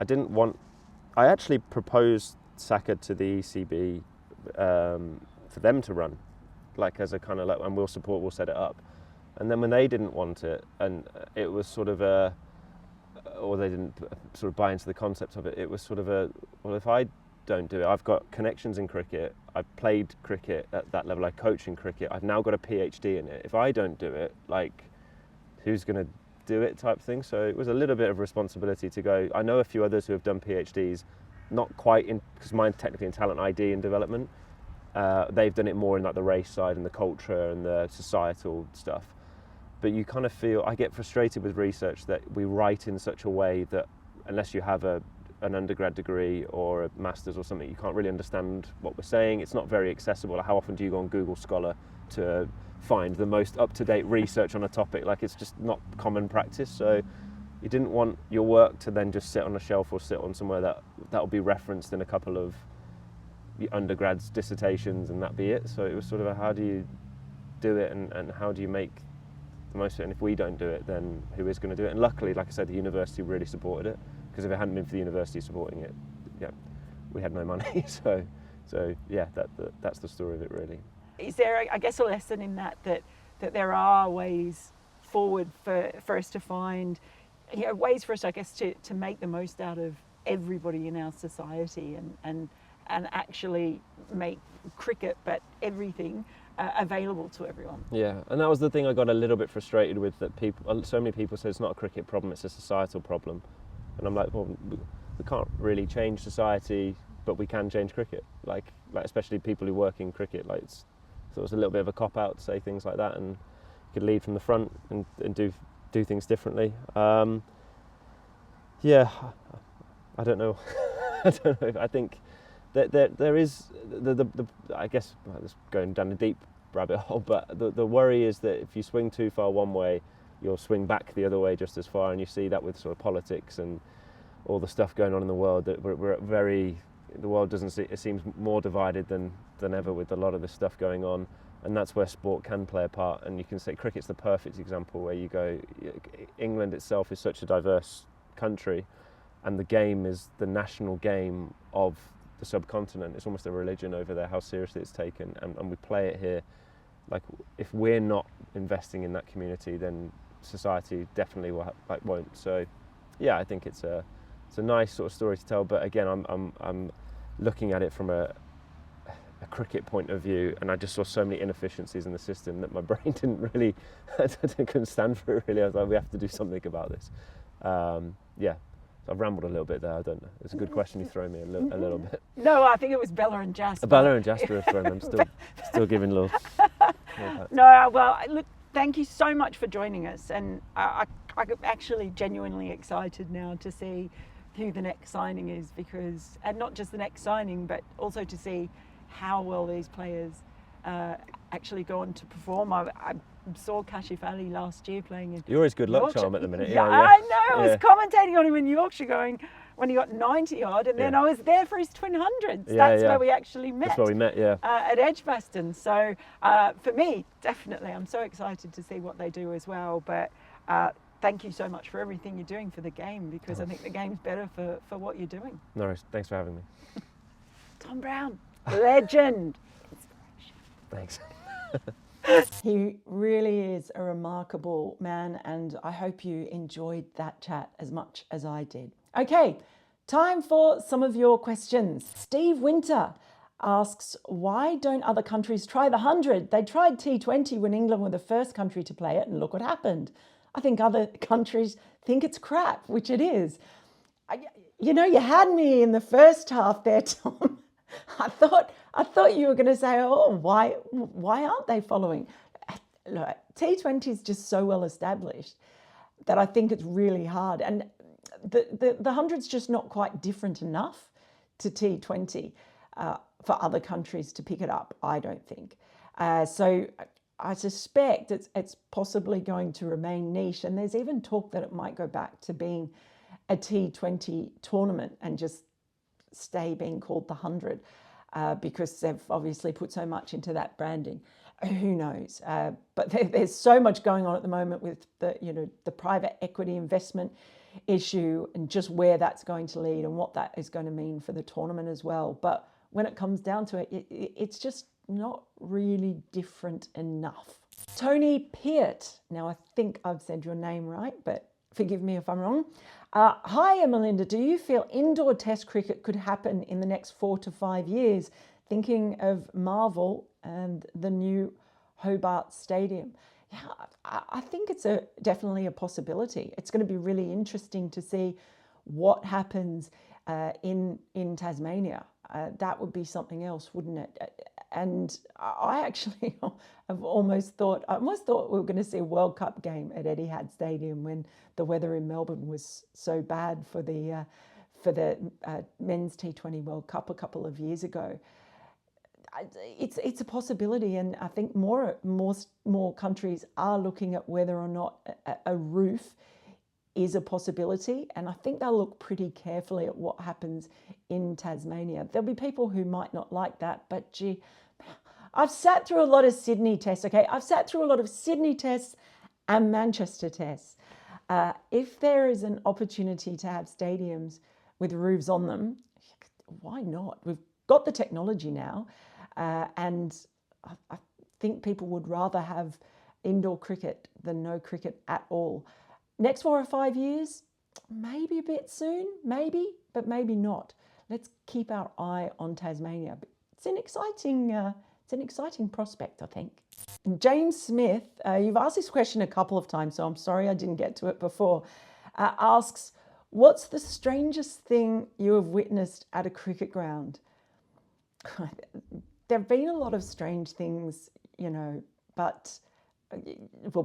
I actually proposed SACA to the ECB for them to run, like as a kind of like, and we'll set it up. And then when they didn't want it, and it was sort of or they didn't sort of buy into the concept of it, it was sort of well, if I don't do it, I've got connections in cricket, I've played cricket at that level, I coach in cricket, I've now got a PhD in it. If I don't do it, like, who's going to do it type thing? So it was a little bit of responsibility to go. I know a few others who have done PhDs, not quite in, because mine's technically in talent ID and development. They've done it more in like the race side and the culture and the societal stuff. But you kind of feel, I get frustrated with research that we write in such a way that unless you have an undergrad degree or a master's or something, you can't really understand what we're saying. It's not very accessible. How often do you go on Google Scholar to find the most up-to-date research on a topic? Like, it's just not common practice. So you didn't want your work to then just sit on a shelf or sit on somewhere that'll be referenced in a couple of the undergrads' dissertations and that be it. So it was sort of how do you do it and how do you make the most of it? And if we don't do it, then who is going to do it? And luckily, like I said, the university really supported it, because if it hadn't been for the university supporting it, yeah, we had no money. So yeah, that's the story of it, really. Is there, I guess, a lesson in that there are ways forward for us to find, ways for us, I guess, to make the most out of everybody in our society and actually make cricket, but everything available to everyone. Yeah, and that was the thing I got a little bit frustrated with, that so many people say it's not a cricket problem, it's a societal problem. And I'm like, well, we can't really change society, but we can change cricket. Like especially people who work in cricket, so it's a little bit of a cop-out to say things like that, and you could lead from the front and do things differently. Yeah, I don't know. I think that there is I guess, well, it's going down a deep rabbit hole, but the worry is that if you swing too far one way, you'll swing back the other way just as far, and you see that with sort of politics and all the stuff going on in the world, that the world it seems more divided than ever with a lot of this stuff going on, and that's where sport can play a part. And you can say cricket's the perfect example, where you go, England itself is such a diverse country, and the game is the national game of the subcontinent. It's almost a religion over there, how seriously it's taken, and we play it here. Like, if we're not investing in that community, then society definitely won't. So yeah, I think it's a nice sort of story to tell, but again, I'm looking at it from a cricket point of view, and I just saw so many inefficiencies in the system that my brain couldn't stand for it, really. I was like, we have to do something about this. Yeah, so I've rambled a little bit there. I don't know. It's a good question you throw me a little bit. No, I think it was Bella and Jasper. Bella and Jasper have thrown. I'm still giving a little. No, well, look, thank you so much for joining us, and I'm actually genuinely excited now to see who the next signing is, and not just the next signing, but also to see how well these players actually go on to perform. I saw Kashif Ali last year playing in. You're always good luck Yorkshire. charm at the minute. Yeah, I know. I was commentating on him in Yorkshire, going when he got 90 odd, and then I was there for his twin hundreds. That's where we actually met. That's where we met. Yeah. At Edgbaston. So for me, definitely, I'm so excited to see what they do as well. But thank you so much for everything you're doing for the game, because I think the game's better for what you're doing. No worries. Thanks for having me. Tom Brown, legend. Thanks. He really is a remarkable man, and I hope you enjoyed that chat as much as I did. Okay, time for some of your questions. Steve Winter asks, why don't other countries try the 100? They tried T20 when England were the first country to play it, and look what happened. I think other countries think it's crap, which it is. You know, you had me in the first half there, Tom. I thought you were going to say, oh, why aren't they following? Look, T20 is just so well established that I think it's really hard. And the 100's just not quite different enough to T20 for other countries to pick it up, I don't think. So I suspect it's possibly going to remain niche. And there's even talk that it might go back to being a T20 tournament and just stay being called the 100 because they've obviously put so much into that branding. Who knows? But there's so much going on at the moment with the private equity investment issue and just where that's going to lead and what that is going to mean for the tournament as well. But when it comes down to it, it's just not really different enough. Tony Peart. Now, I think I've said your name right, but forgive me if I'm wrong. Hi, Melinda. Do you feel indoor test cricket could happen in the next 4 to 5 years? Thinking of Marvel and the new Hobart Stadium. Yeah, I think it's definitely a possibility. It's going to be really interesting to see what happens in Tasmania. That would be something else, wouldn't it? And I actually have almost thought we were going to see a World Cup game at Etihad Stadium when the weather in Melbourne was so bad for the men's T20 World Cup a couple of years ago. It's a possibility, and I think more countries are looking at whether or not a roof is a possibility, and I think they'll look pretty carefully at what happens in Tasmania. There'll be people who might not like that, but gee, I've sat through a lot of Sydney tests, okay? I've sat through a lot of Sydney tests and Manchester tests. If there is an opportunity to have stadiums with roofs on them, why not? We've got the technology now, and I think people would rather have indoor cricket than no cricket at all. Next 4 or 5 years, maybe a bit soon, maybe, but maybe not. Let's keep our eye on Tasmania. It's an exciting prospect, I think. James Smith, you've asked this question a couple of times, so I'm sorry I didn't get to it before, asks, what's the strangest thing you have witnessed at a cricket ground? There have been a lot of strange things, but,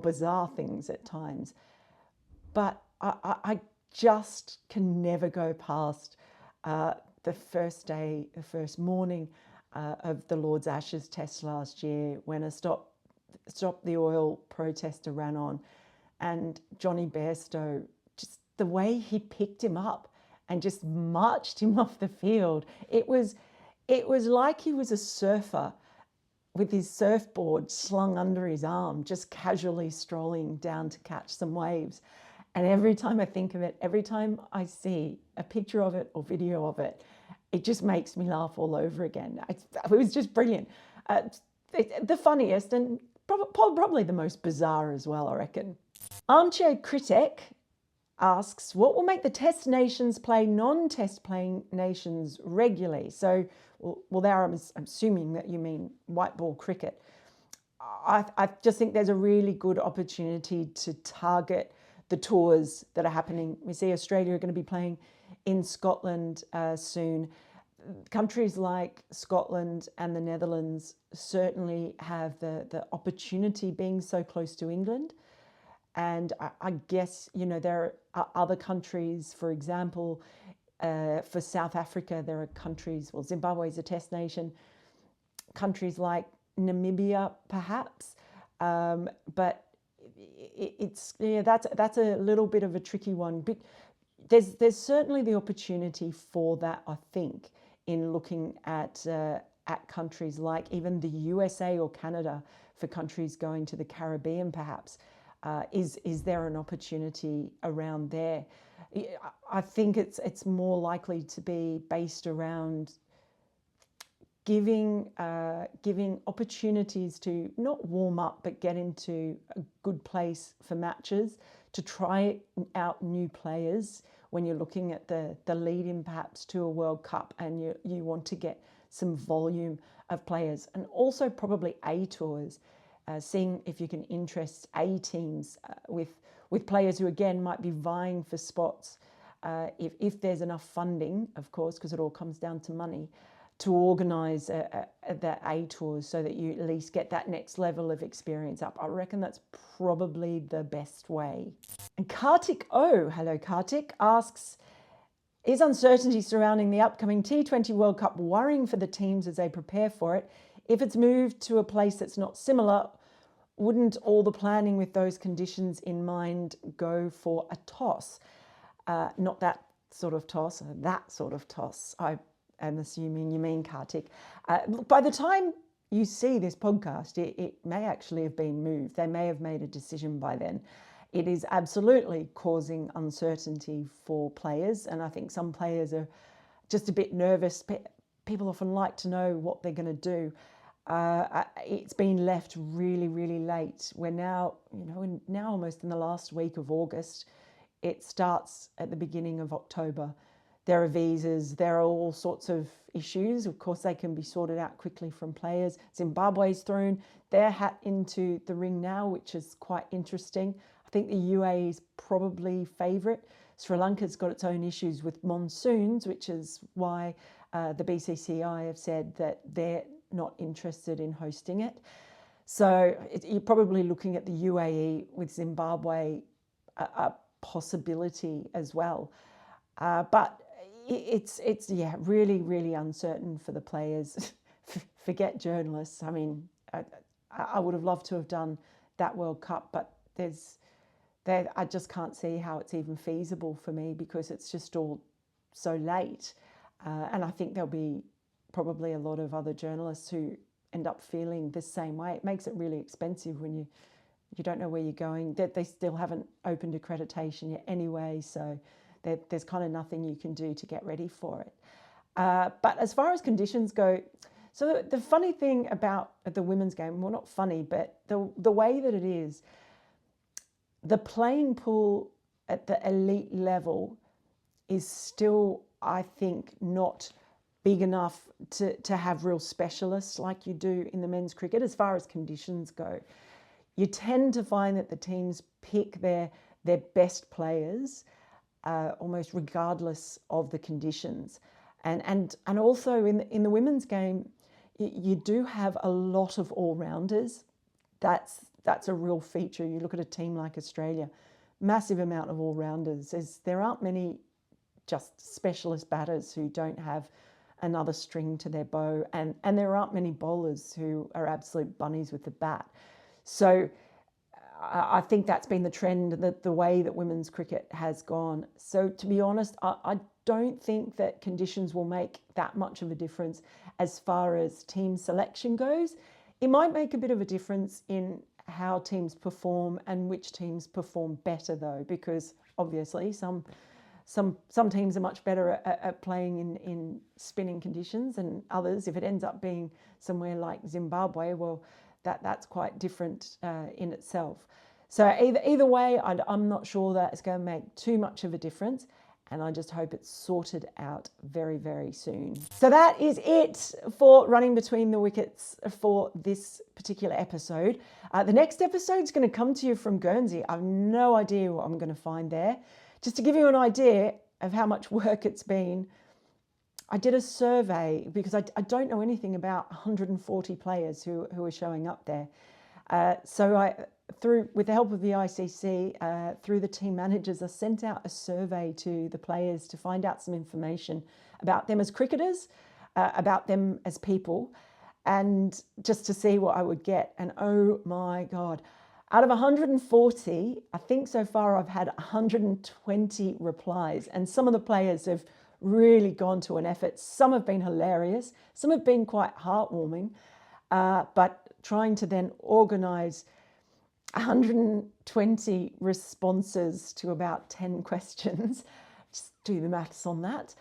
bizarre things at times. But I just can never go past the first morning of the Lord's Ashes test last year when a Stop the Oil protester ran on, and Johnny Bairstow, just the way he picked him up and just marched him off the field. It was like he was a surfer with his surfboard slung under his arm, just casually strolling down to catch some waves. And every time I think of it, every time I see a picture of it or video of it, it just makes me laugh all over again. It was just brilliant. The funniest and probably the most bizarre as well, I reckon. Armchair Critic asks, what will make the test nations play non-test playing nations regularly? So, well, there I'm assuming that you mean white ball cricket. I just think there's a really good opportunity to target the tours that are happening. We see Australia are going to be playing in Scotland soon. Countries like Scotland and the Netherlands certainly have the opportunity, being so close to England. And I guess, there are other countries, for example, for South Africa, there are countries, Zimbabwe is a test nation, countries like Namibia, perhaps. But that's a little bit of a tricky one. But there's certainly the opportunity for that, I think, in looking at countries like even the USA or Canada, for countries going to the Caribbean, perhaps. Is there an opportunity around there? I think it's more likely to be based around giving opportunities to not warm up but get into a good place for matches, to try out new players when you're looking at the lead-in perhaps to a World Cup and you want to get some volume of players, and also probably A tours, seeing if you can interest A teams with with players who, again, might be vying for spots, if there's enough funding, of course, because it all comes down to money, to organise the A tours so that you at least get that next level of experience up. I reckon that's probably the best way. And Kartik O, hello Kartik, asks, is uncertainty surrounding the upcoming T20 World Cup worrying for the teams as they prepare for it? If it's moved to a place that's not similar, wouldn't all the planning with those conditions in mind go for a toss? Not that sort of toss, that sort of toss. I am assuming you mean, Kartik. By the time you see this podcast, it may actually have been moved. They may have made a decision by then. It is absolutely causing uncertainty for players, and I think some players are just a bit nervous. People often like to know what they're going to do. It's been left really, really late. We're now, now almost in the last week of August. It starts at the beginning of October. There are visas, there are all sorts of issues. Of course, they can be sorted out quickly from players. Zimbabwe's thrown their hat into the ring now, which is quite interesting. I think the UAE is probably favourite. Sri Lanka's got its own issues with monsoons, which is why the BCCI have said that they're not interested in hosting it. So you're probably looking at the UAE with Zimbabwe a possibility as well. But it's really, really uncertain for the players. Forget journalists. I mean, I would have loved to have done that World Cup, but I just can't see how it's even feasible for me because it's just all so late. And I think there'll be probably a lot of other journalists who end up feeling the same way. It makes it really expensive when you don't know where you're going. They still haven't opened accreditation yet anyway, so there's kind of nothing you can do to get ready for it. But as far as conditions go, so the funny thing about the women's game, well, not funny, but the way that it is, the playing pool at the elite level is still, I think, not big enough to have real specialists like you do in the men's cricket as far as conditions go. You tend to find that the teams pick their best players almost regardless of the conditions. And also in the women's game, you do have a lot of all-rounders. That's a real feature. You look at a team like Australia, massive amount of all-rounders. There aren't many just specialist batters who don't have another string to their bow, and there aren't many bowlers who are absolute bunnies with the bat. So I think that's been the trend, the way that women's cricket has gone. So to be honest, I don't think that conditions will make that much of a difference as far as team selection goes. It might make a bit of a difference in how teams perform and which teams perform better though, because obviously some teams are much better at playing in spinning conditions, and others, if it ends up being somewhere like Zimbabwe, well, that's quite different in itself. So either way, I'm not sure that it's going to make too much of a difference, and I just hope it's sorted out very, very soon. So that is it for Running Between the Wickets for this particular episode. The next episode is going to come to you from Guernsey. I've no idea what I'm going to find there. Just to give you an idea of how much work it's been, I did a survey because I don't know anything about 140 players who are showing up there. So with the help of the ICC, through the team managers, I sent out a survey to the players to find out some information about them as cricketers, about them as people, and just to see what I would get. And oh my God, out of 140, I think so far I've had 120 replies, and some of the players have really gone to an effort. Some have been hilarious, some have been quite heartwarming, but trying to then organise 120 responses to about 10 questions, just do the maths on that.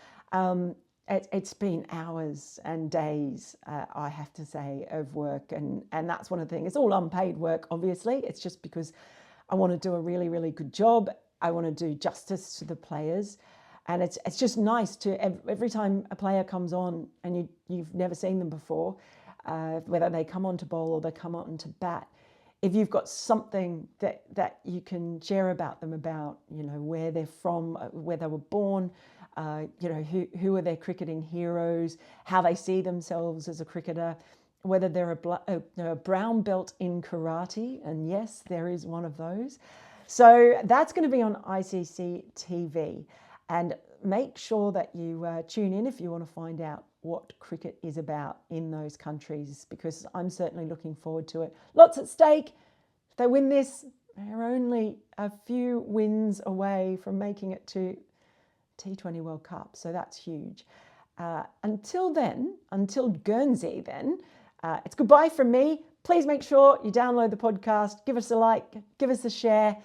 It's been hours and days, I have to say, of work, and that's one of the things. It's all unpaid work, obviously. It's just because I want to do a really, really good job. I want to do justice to the players, and it's just nice to every time a player comes on and you've never seen them before, whether they come on to bowl or they come on to bat, if you've got something that you can share about them, about, you know, where they're from, where they were born, you know, who are their cricketing heroes, how they see themselves as a cricketer, whether they're a brown belt in karate, and yes, there is one of those. So that's going to be on ICC TV, and make sure that you tune in if you want to find out what cricket is about in those countries, because I'm certainly looking forward to it. Lots at stake. If they win this, they're only a few wins away from making it to T20 World Cup, so that's huge. Until then, until Guernsey then, it's goodbye from me. Please make sure you download the podcast, give us a like, give us a share,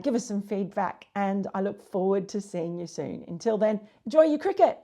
give us some feedback, and I look forward to seeing you soon. Until then, enjoy your cricket.